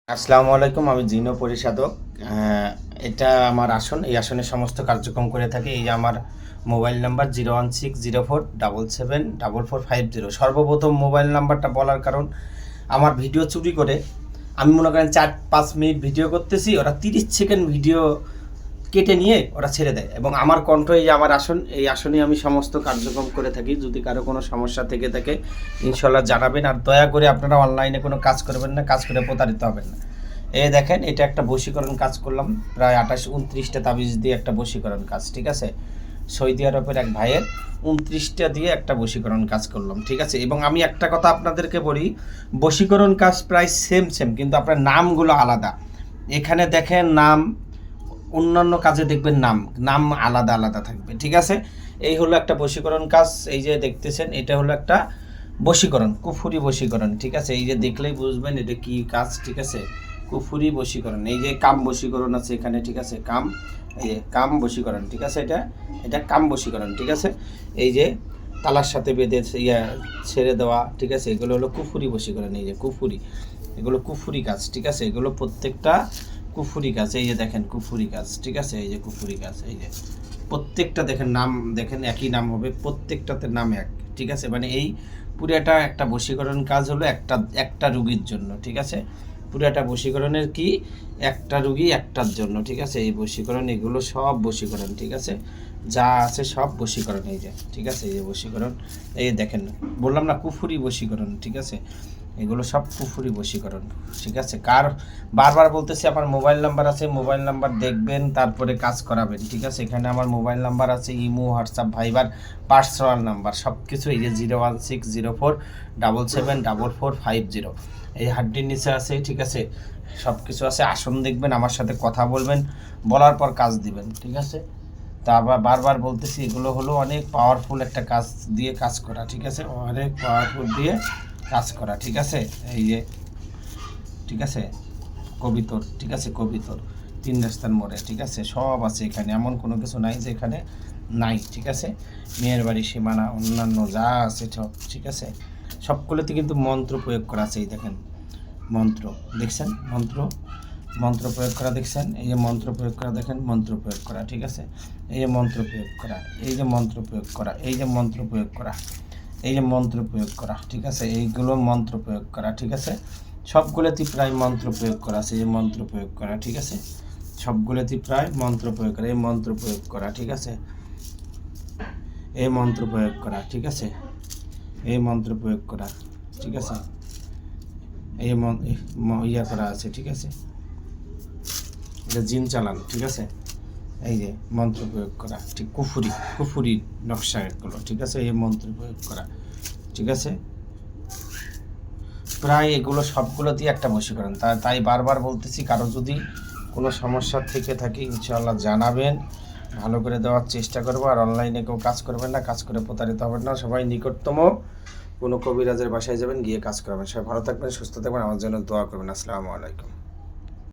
আসসালামু আলাইকুম, আমি জিনো পরিশাদক। এটা আমার আসন। এই আসনে সমস্ত কার্যক্রম করে থাকি। এই যে আমার মোবাইল নাম্বার 01604774450। সর্বপ্রথম মোবাইল নাম্বারটা বলার কারণ, আমার ভিডিও চুরি করে আমি মনে করেন 4-5 মিনিট ভিডিও করতেছি, ওরা 30 সেকেন্ড ভিডিও কেটে নিয়ে ওরা ছেড়ে দেয়। এবং আমার কণ্ঠ, এই যে আমার আসন, এই আসনে আমি সমস্ত কার্যক্রম করে থাকি। যদি কারো কোনো সমস্যা থেকে থাকে ইনশাল্লাহ জানাবেন। আর দয়া করে আপনারা অনলাইনে কোনো কাজ করবেন না, কাজ করে প্রতারিত হবেন না। এই দেখেন, এটা একটা বশীকরণ কাজ করলাম, প্রায় 28-29টা তাবিজ দিয়ে একটা বশীকরণ কাজ, ঠিক আছে। সৌদি আরবের এক ভাইয়ের 29টা দিয়ে একটা বশীকরণ কাজ করলাম, ঠিক আছে। এবং আমি একটা কথা আপনাদেরকে বলি, বশীকরণ কাজ প্রায় সেম সেম, কিন্তু আপনার নামগুলো আলাদা। এখানে দেখেন নাম, অন্যান্য কাজে দেখবেন নাম নাম আলাদা আলাদা থাকবে, ঠিক আছে। এই হলো একটা বশীকরণ কাজ। এই যে দেখতেছেন, এটা হলো একটা বশীকরণ, কুফুরি বশীকরণ, ঠিক আছে। এই যে দেখলেই বুঝবেন এটা কি কাজ, ঠিক আছে। কুফুরি বশীকরণ। এই যে কাম বশীকরণ আছে এখানে, ঠিক আছে। কাম, এই যে কাম বশীকরণ, ঠিক আছে। এটা এটা কাম বশীকরণ, ঠিক আছে। এই যে তালার সাথে বেঁধে ছেড়ে দেওয়া, ঠিক আছে। এগুলো হলো কুফুরি বশীকরণ। এই যে কুফুরি, এগুলো কুফুরি কাজ, ঠিক আছে। এগুলো প্রত্যেকটা কুফুরি কাজ। এই যে দেখেন কুফুরি কাজ, ঠিক আছে। এই যে কুফুরি কাজ, এই যে প্রত্যেকটা দেখেন নাম, দেখেন একই নাম হবে, প্রত্যেকটাতে নাম এক, ঠিক আছে। মানে এই পুরাটা একটা বশীকরণ কাজ হলো একটা একটা রুগীর জন্য, ঠিক আছে। পুরাটা বশীকরণের কি, একটা রুগী একটার জন্য, ঠিক আছে। এই বশীকরণ, এগুলো সব বশীকরণ, ঠিক আছে। যা আছে সব বশীকরণ, এই যে, ঠিক আছে। এই যে বশীকরণ, এই দেখেন, বললাম না কুফুরি বশীকরণ, ঠিক আছে। এগুলো সব কুফুরি বশীকরণ, ঠিক আছে। কার বারবার বলতেছি, আমার মোবাইল নাম্বার আছে, মোবাইল নাম্বার দেখবেন, তারপরে কাজ করাবেন, ঠিক আছে। এখানে আমার মোবাইল নাম্বার আছে, ইমো, হোয়াটসঅ্যাপ, ভাইবার, পার্সোনাল নাম্বার সব কিছু। এই যে 01604774450, এই হাড্ডির নিচে আছে, ঠিক আছে। সব কিছু আছে। আসন দেখবেন, আমার সাথে কথা বলবেন, বলার পর কাজ দিবেন, ঠিক আছে। তা আবার বারবার বলতেছি, এগুলো হলো অনেক পাওয়ারফুল একটা কাজ দিয়ে কাজ করা, ঠিক আছে। অনেক পাওয়ারফুল দিয়ে কাজ করা, ঠিক আছে। এই যে, ঠিক আছে, কবিতর, ঠিক আছে। কবিতর 3 রাস্তার মোড়ে, ঠিক আছে। সব আছে এখানে, এমন কোনো কিছু নাই যে এখানে নাই, ঠিক আছে। মেয়ের বাড়ি সীমানা অন্যান্য যা আছে সব, ঠিক আছে। সবগুলোতে কিন্তু মন্ত্র প্রয়োগ করা আছে। এই দেখেন মন্ত্র, দেখছেন মন্ত্র, মন্ত্র প্রয়োগ করা দেখছেন। এই যে মন্ত্র প্রয়োগ করা দেখেন, মন্ত্র প্রয়োগ করা, ঠিক আছে। এই যে মন্ত্র প্রয়োগ করা, এই যে মন্ত্র প্রয়োগ করা, এই যে মন্ত্র প্রয়োগ করা, এই যে মন্ত্র প্রয়োগ করা, ঠিক আছে। এইগুলো মন্ত্র প্রয়োগ করা, ঠিক আছে। সবগুলোতেই প্রায় মন্ত্র প্রয়োগ করা আছে। এই যে মন্ত্র প্রয়োগ করা, ঠিক আছে। সবগুলোতেই প্রায় মন্ত্র প্রয়োগ করা, এই মন্ত্র প্রয়োগ করা, ঠিক আছে। এই মন্ত্র প্রয়োগ করা, ঠিক আছে। এই মন্ত্র প্রয়োগ করা, ঠিক আছে। এই ইয়া করা আছে, ঠিক আছে। এটা জিন চালান, ঠিক আছে। এই যে মন্ত্র প্রয়োগ করা, ঠিক কুফুরি কুফুরি নকশা এগুলো, ঠিক আছে। এই মন্ত্র প্রয়োগ করা, ঠিক আছে। প্রায় এগুলো সবগুলোতেই একটা বশীকরণ। তাই বারবার বলতেছি, কারো যদি কোনো সমস্যা থেকে থাকে ইনশাআল্লাহ জানাবেন, ভালো করে দেওয়ার চেষ্টা করবো। আর অনলাইনে কেউ কাজ করবেন না, কাজ করে প্রতারিত হবেন না। সবাই নিকটতম কোনো কবিরাজের বাসায় যাবেন, গিয়ে কাজ করবেন। সবাই ভালো থাকবেন, সুস্থ থাকবেন, আমার জন্য দোয়া করবেন। আসসালামু আলাইকুম।